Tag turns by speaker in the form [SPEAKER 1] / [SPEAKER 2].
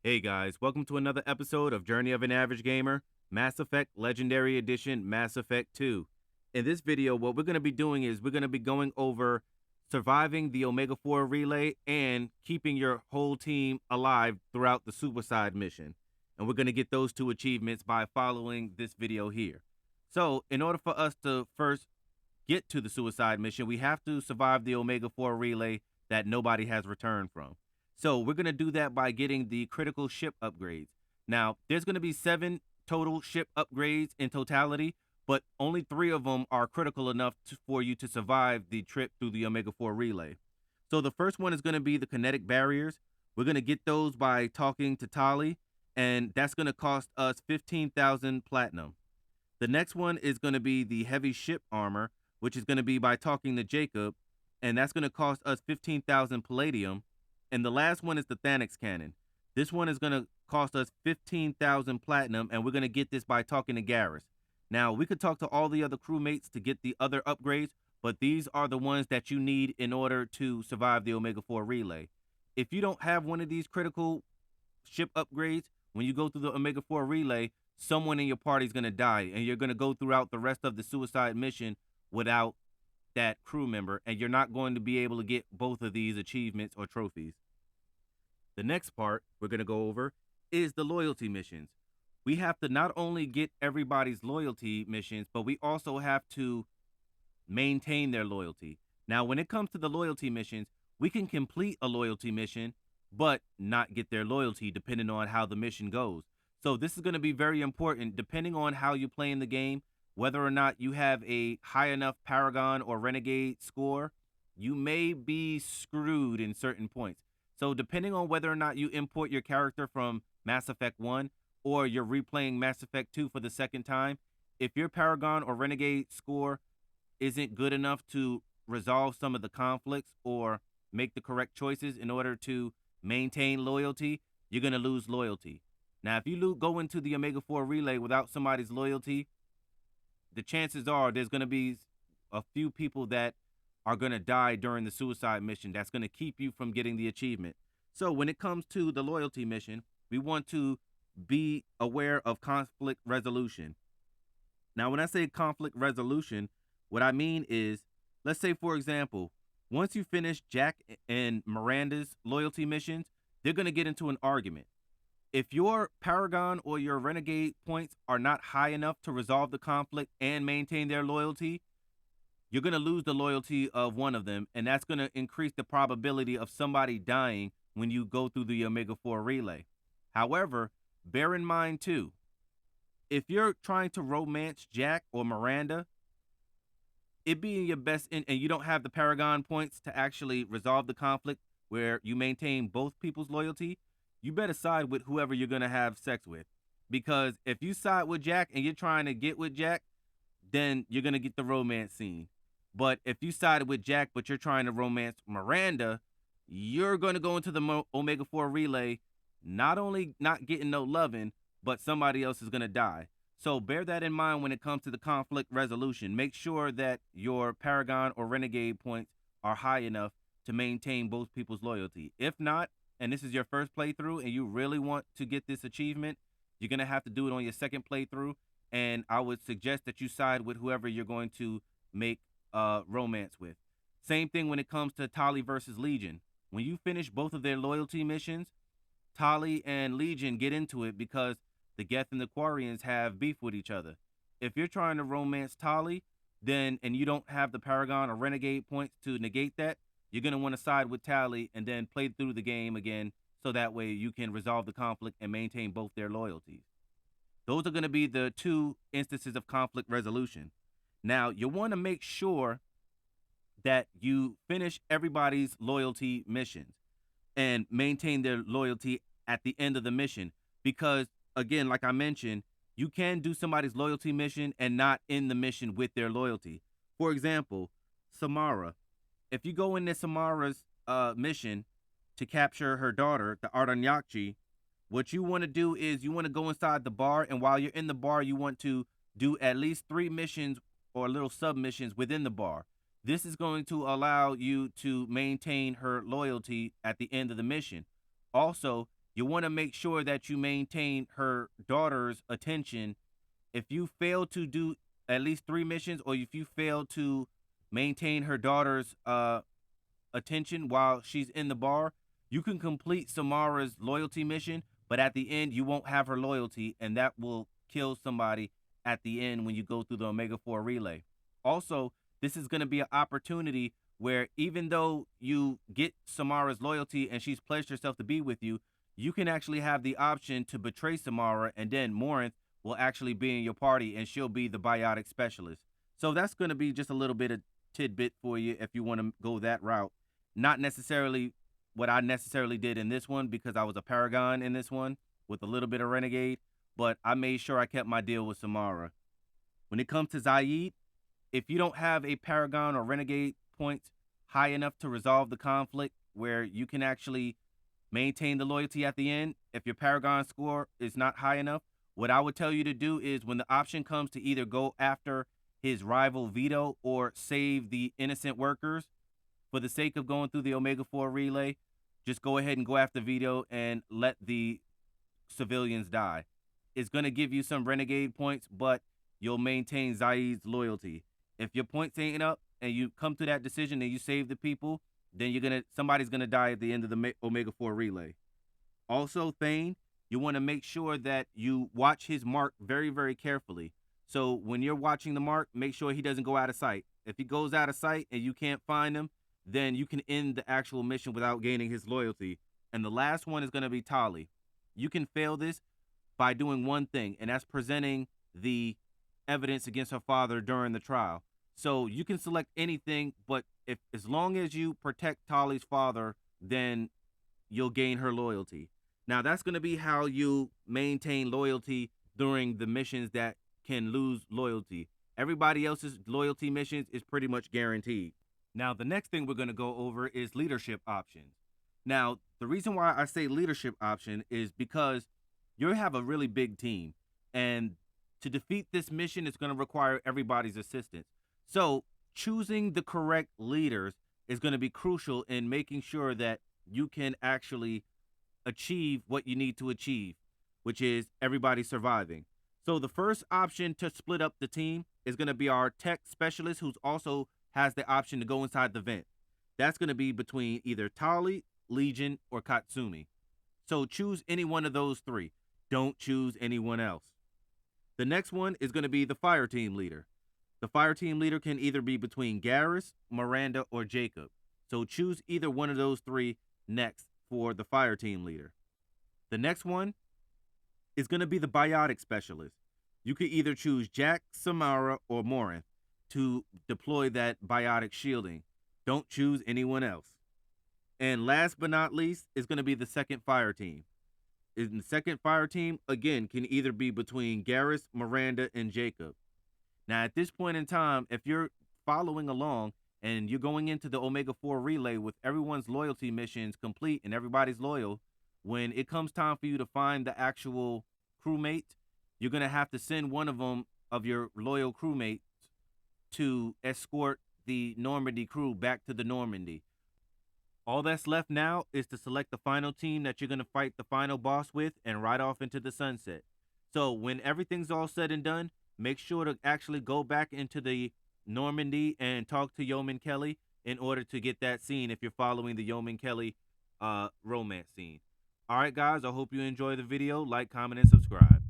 [SPEAKER 1] Hey guys, welcome to another episode of Journey of an Average Gamer, Mass Effect Legendary Edition, Mass Effect 2. In this video, what we're going to be doing is we're going to be going over surviving the Omega 4 relay and keeping your whole team alive throughout the suicide mission. And we're going to get those two achievements by following this video here. So, in order for us to first get to the suicide mission, we have to survive the Omega 4 relay that nobody has returned from. So we're going to do that by getting the critical ship upgrades. Now, there's going to be 7 total ship upgrades in totality, but only 3 of them are critical enough for you to survive the trip through the Omega 4 relay. So the first one is going to be the kinetic barriers. We're going to get those by talking to Tali, and that's going to cost us 15,000 platinum. The next one is going to be the heavy ship armor, which is going to be by talking to Jacob, and that's going to cost us 15,000 palladium. And the last one is the Thanix cannon. This one is going to cost us 15,000 platinum, and we're going to get this by talking to Garrus. Now, we could talk to all the other crewmates to get the other upgrades, but these are the ones that you need in order to survive the Omega 4 relay. If you don't have one of these critical ship upgrades, when you go through the Omega 4 relay, someone in your party is going to die, and you're going to go throughout the rest of the suicide mission without that crew member, and you're not going to be able to get both of these achievements or trophies. The next part we're going to go over is the loyalty missions. We have to not only get everybody's loyalty missions, but we also have to maintain their loyalty. Now, when it comes to the loyalty missions, we can complete a loyalty mission, but not get their loyalty depending on how the mission goes. So this is going to be very important depending on how you play in the game, whether or not you have a high enough Paragon or Renegade score, you may be screwed in certain points. So depending on whether or not you import your character from Mass Effect 1 or you're replaying Mass Effect 2 for the second time, if your Paragon or Renegade score isn't good enough to resolve some of the conflicts or make the correct choices in order to maintain loyalty, you're going to lose loyalty. Now, if you go into the Omega 4 relay without somebody's loyalty, the chances are there's going to be a few people that are going to die during the suicide mission. That's going to keep you from getting the achievement. So when it comes to the loyalty mission, we want to be aware of conflict resolution. Now, when I say conflict resolution, what I mean is, let's say, for example, once you finish Jack and Miranda's loyalty missions, they're going to get into an argument. If your Paragon or your Renegade points are not high enough to resolve the conflict and maintain their loyalty, you're going to lose the loyalty of one of them, and that's going to increase the probability of somebody dying when you go through the Omega 4 relay. However, bear in mind too, if you're trying to romance Jack or Miranda, it being your best and you don't have the Paragon points to actually resolve the conflict where you maintain both people's loyalty, you better side with whoever you're going to have sex with. Because if you side with Jack and you're trying to get with Jack, then you're going to get the romance scene. But if you sided with Jack, but you're trying to romance Miranda, you're going to go into the Omega 4 relay, not only not getting no loving, but somebody else is going to die. So bear that in mind when it comes to the conflict resolution. Make sure that your Paragon or Renegade points are high enough to maintain both people's loyalty. If not, and this is your first playthrough and you really want to get this achievement, you're going to have to do it on your second playthrough. And I would suggest that you side with whoever you're going to make romance with. Same thing when it comes to Tali versus Legion. When you finish both of their loyalty missions, Tali and Legion get into it because the Geth and the Quarians have beef with each other. If you're trying to romance Tali, then and you don't have the Paragon or Renegade points to negate that, you're going to want to side with Tali and then play through the game again so that way you can resolve the conflict and maintain both their loyalties. Those are going to be the 2 instances of conflict resolution. Now, you want to make sure that you finish everybody's loyalty missions and maintain their loyalty at the end of the mission. Because, again, like I mentioned, you can do somebody's loyalty mission and not end the mission with their loyalty. For example, Samara. If you go into Samara's mission to capture her daughter, the Aranyakchi, what you want to do is you want to go inside the bar, and while you're in the bar, you want to do at least 3 missions or little sub-missions within the bar. This is going to allow you to maintain her loyalty at the end of the mission. Also, you want to make sure that you maintain her daughter's attention. If you fail to do at least 3 missions, or if you fail to maintain her daughter's attention while she's in the bar, you can complete Samara's loyalty mission, but at the end, you won't have her loyalty, and that will kill somebody at the end when you go through the Omega 4 relay. Also, this is going to be an opportunity where even though you get Samara's loyalty and she's pledged herself to be with you, you can actually have the option to betray Samara, and then Morinth will actually be in your party and she'll be the biotic specialist. So that's going to be just a little bit of tidbit for you if you want to go that route. Not necessarily what I necessarily did in this one, because I was a Paragon in this one with a little bit of Renegade, but I made sure I kept my deal with Samara. When it comes to Zaid, if you don't have a Paragon or Renegade points high enough to resolve the conflict where you can actually maintain the loyalty at the end, if your Paragon score is not high enough, what I would tell you to do is, when the option comes to either go after his rival Vito or save the innocent workers, for the sake of going through the Omega 4 relay, just go ahead and go after Vito and let the civilians die. It's going to give you some Renegade points, but you'll maintain Zaid's loyalty. If your points ain't up and you come to that decision and you save the people, then somebody's going to die at the end of the Omega 4 relay. Also, Thane, you want to make sure that you watch his mark very, very carefully. So when you're watching the mark, make sure he doesn't go out of sight. If he goes out of sight and you can't find him, then you can end the actual mission without gaining his loyalty. And the last one is going to be Tali. You can fail this by doing one thing, and that's presenting the evidence against her father during the trial. So you can select anything, but as long as you protect Tali's father, then you'll gain her loyalty. Now, that's going to be how you maintain loyalty during the missions that can lose loyalty. Everybody else's loyalty missions is pretty much guaranteed. Now, the next thing we're going to go over is leadership options. Now, the reason why I say leadership option is because you have a really big team, and to defeat this mission is going to require everybody's assistance. So choosing the correct leaders is going to be crucial in making sure that you can actually achieve what you need to achieve, which is everybody surviving. So the first option to split up the team is going to be our tech specialist, who's also has the option to go inside the vent. That's going to be between either Tali, Legion, or Katsumi. So choose any one of those three. Don't choose anyone else. The next one is going to be the fire team leader. The fire team leader can either be between Garrus, Miranda, or Jacob. So choose either one of those three next for the fire team leader. The next one is going to be the biotic specialist. You could either choose Jack, Samara, or Morinth to deploy that biotic shielding. Don't choose anyone else. And last but not least is going to be the second fire team. In the second fire team, again, can either be between Garrus, Miranda, and Jacob. Now, at this point in time, if you're following along and you're going into the Omega 4 relay with everyone's loyalty missions complete and everybody's loyal, when it comes time for you to find the actual crewmate, you're going to have to send one of them, of your loyal crewmates, to escort the Normandy crew back to the Normandy. All that's left now is to select the final team that you're going to fight the final boss with and ride off into the sunset. So when everything's all said and done, make sure to actually go back into the Normandy and talk to Yeoman Kelly in order to get that scene if you're following the Yeoman Kelly romance scene. All right, guys, I hope you enjoy the video. Like, comment, and subscribe.